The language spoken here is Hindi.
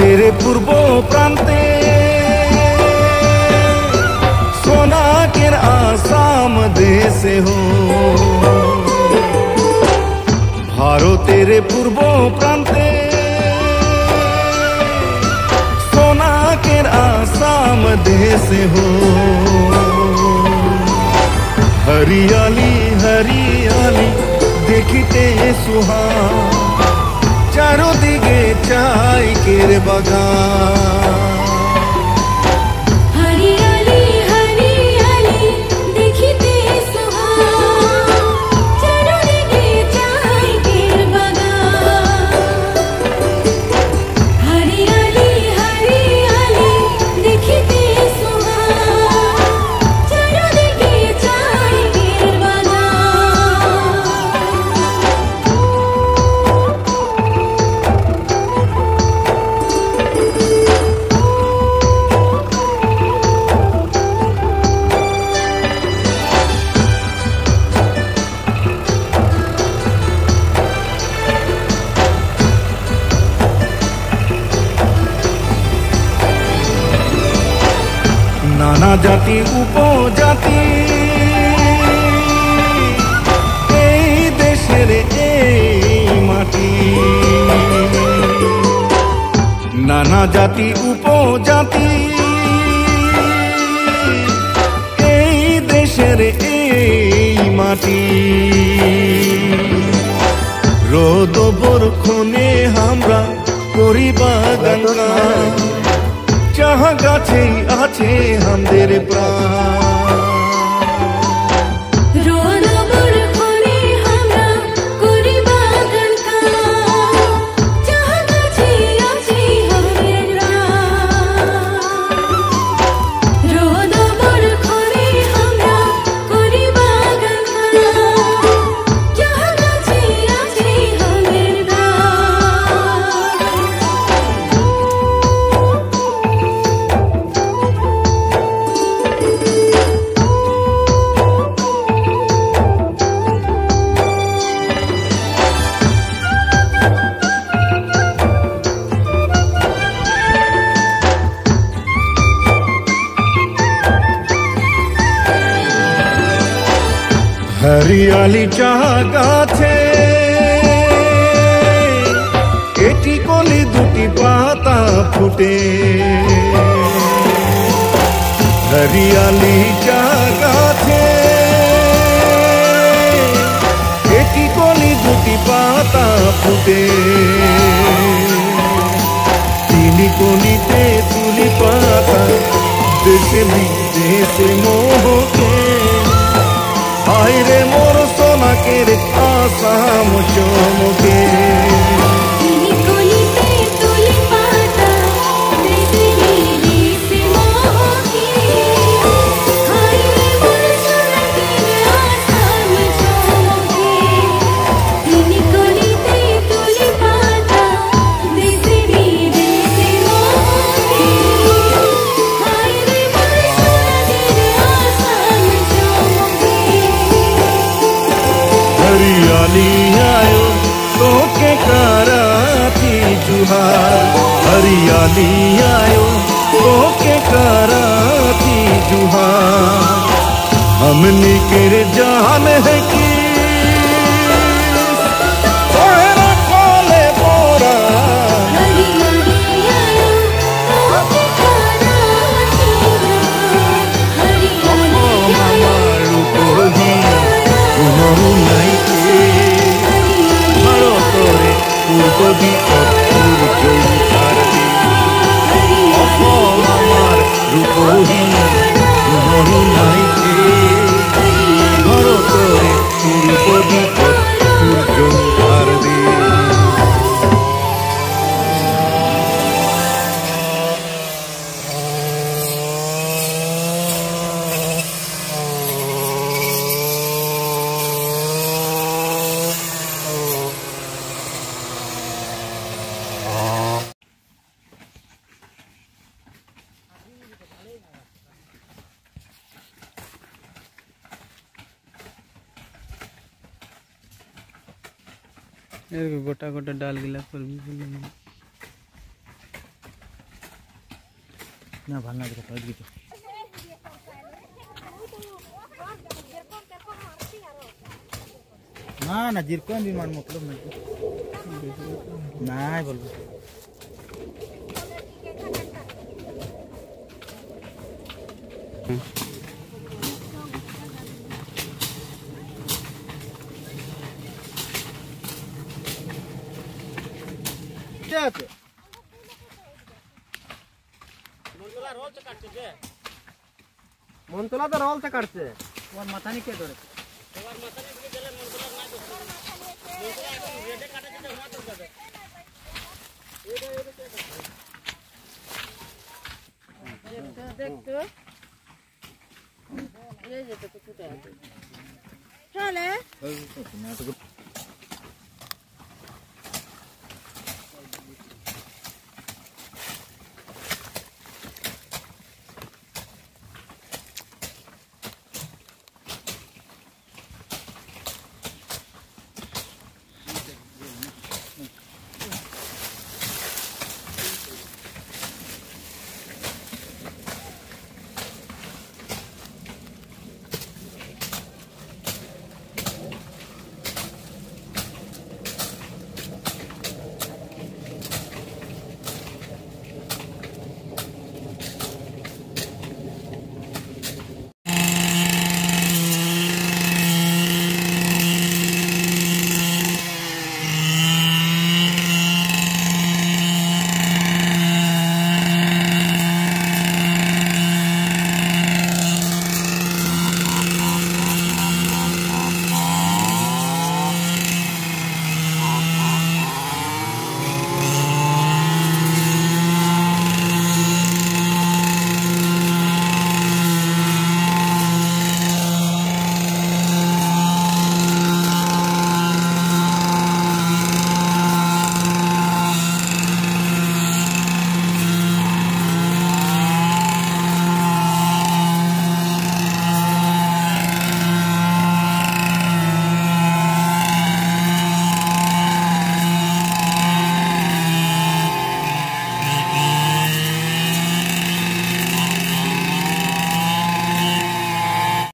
ভারতের পূর্ব প্রান্তে সোনাকের আসাম দেশে হো, ভারতের পূর্ব প্রান্তে সোনাকের আসাম দেশে হো। हरियाली हरियाली देखते सुहान, चारों दिगे चाय केर बागान। हरियाली हरियाली देखते सुहान, चारों दिगे चाय केर बागान। हरियाली हरियाली देखते सुहान, चारों दिगे चाय केर बागान। नाना जाति उपजाति এই দেশের এই মাটি, নানা জাতি উপজাতি এই দেশের এই মাটি। রোদ বরখনে আমরা করি বাগান, जहाँ गाछे आछे हमदेर प्राण। रोद बरखने हमरा करी बागान काम, जहाँ गाछे आछे हमदेर प्राण। रोद बरखने हमरा करी बागान काम, जहाँ गाछे आछे हमदेर प्राण। हरियाली चाह गाछे एटी कली दुटी पाता फुटे, हरियाली चाह गाछे एटी कली दुटी पाता फुटे। तीनी कलिते तुली पाता देशे विदेशे मोहके, आयरे मोर सोनाकेर आसाम चमके। तीनी कलिते तुली पाता देशे विदेशे मोहके, आयरे मोर सोनाकेर आसाम चमके। तीनी कलिते तुली पाता देशे विदेशे मोहके, आयरे मोर सोनाकेर आसाम चमके। हरियाली आयो तो के कराती जुहार, हरियाली आयो तो के कराती जुहार। हमनी केर जान है कि तोहरा खोले बोरा, हरियाली आयो तो के कराती जुहार। हरियाली आयो रूपही कुमारू নাই ভারতরে পূর্ব দিকত সূর্য উঠারবি। অসম আমার রূপহী কুমারু নাই ভারতরে পূর্ব দিকত সূর্য উঠারবি। गोटा गोटा डाल गिला कर भी না ভালো না দেখো তাই দিকে না না জিরকন বিমান মতলব নাই নাই বলবো কে আছে মনতলা তো রলতে কাটছে ওর মাথা নিকে ধরে দেখতো এই যেটা তো ছুটে আছে চলে